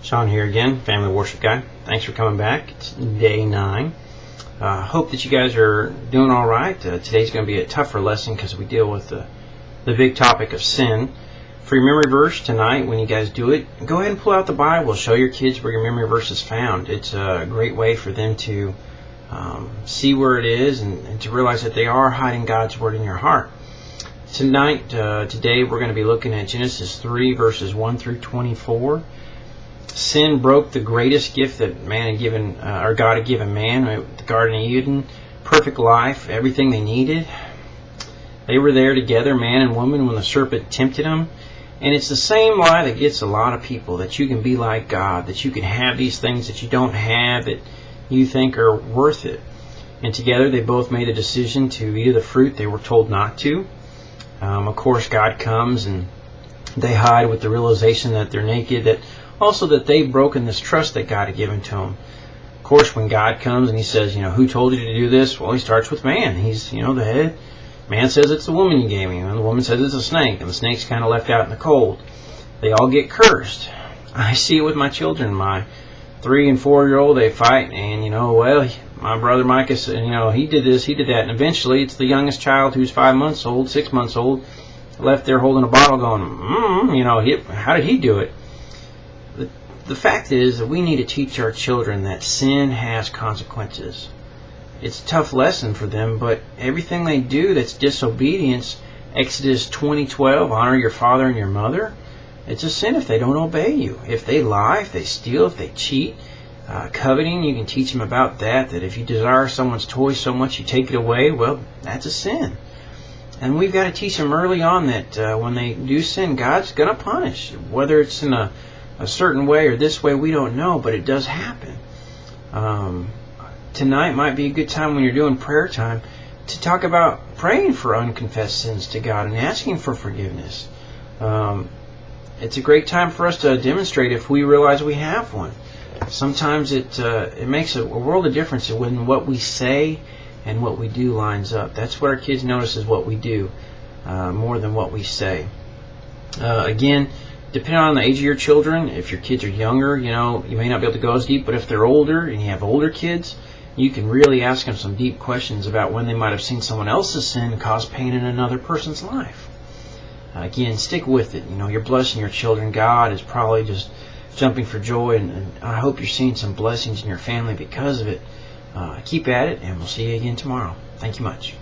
Sean here again, Family Worship Guy. Thanks for coming back. It's day 9. Hope that you guys are doing all right. Today's going to be a tougher lesson because we deal with the big topic of sin. For your memory verse tonight, when you guys do it, go ahead and pull out the Bible. Show your kids where your memory verse is found. It's a great way for them to see where it is and to realize that they are hiding God's Word in your heart. Today, we're going to be looking at Genesis 3, verses 1 through 24. Sin broke the greatest gift that man had given, or God had given man, the Garden of Eden, perfect life, everything they needed. They were there together, man and woman, when the serpent tempted them. And it's the same lie that gets a lot of people, that you can be like God, that you can have these things that you don't have, that you think are worth it. And together they both made a decision to eat of the fruit they were told not to. Of course, God comes and they hide with the realization that they're naked, that also that they've broken this trust that God had given to them. Of course, when God comes and He says, who told you to do this? Well, He starts with man. He's, the head. Man says it's the woman you gave me, and the woman says it's a snake, and the snake's kind of left out in the cold. They all get cursed. I see it with my children. My 3- and 4-year-old, they fight, and, my brother Micah said, he did this, he did that, and eventually it's the youngest child who's 5 months old, 6 months old, left there holding a bottle going, how did he do it? The fact is that we need to teach our children that sin has consequences. It's a tough lesson for them, but everything they do that's disobedience, Exodus 20:12, honor your father and your mother, it's a sin if they don't obey you. If they lie, if they steal, if they cheat, coveting, you can teach them about that if you desire someone's toy so much you take it away, well, that's a sin. And we've got to teach them early on that when they do sin, God's going to punish. Whether it's in a certain way or this way, we don't know, but it does happen. Tonight might be a good time when you're doing prayer time to talk about praying for unconfessed sins to God and asking for forgiveness. It's a great time for us to demonstrate if we realize we have one. Sometimes it makes a world of difference when what we say and what we do lines up. That's what our kids notice, is what we do more than what we say. Again, depending on the age of your children, if your kids are younger, you may not be able to go as deep, but if they're older and you have older kids, you can really ask them some deep questions about when they might have seen someone else's sin cause pain in another person's life. Again, stick with it. You're blessing your children. God is probably just jumping for joy, and I hope you're seeing some blessings in your family because of it. Keep at it, and we'll see you again tomorrow. Thank you much.